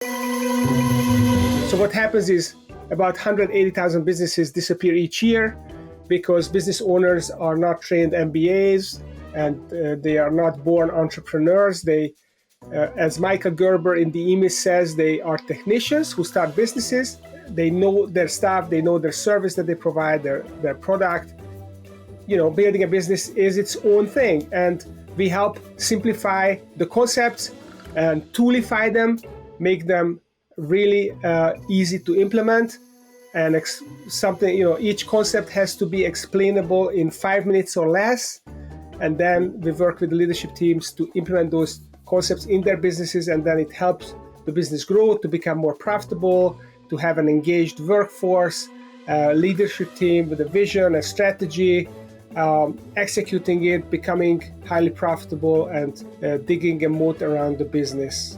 So what happens is about 180,000 businesses disappear each year because business owners are not trained MBAs and they are not born entrepreneurs. They, as Michael Gerber in the email says, they are technicians who start businesses. They know their stuff, they know their service that they provide, their product. You know, building a business is its own thing, and we help simplify the concepts and toolify them, make them really easy to implement, and something, you know, each concept has to be explainable in 5 minutes or less, and then we work with the leadership teams to implement those concepts in their businesses, and then it helps the business grow, to become more profitable, to have an engaged workforce, leadership team with a vision, a strategy, executing it, becoming highly profitable, and digging a moat around the business.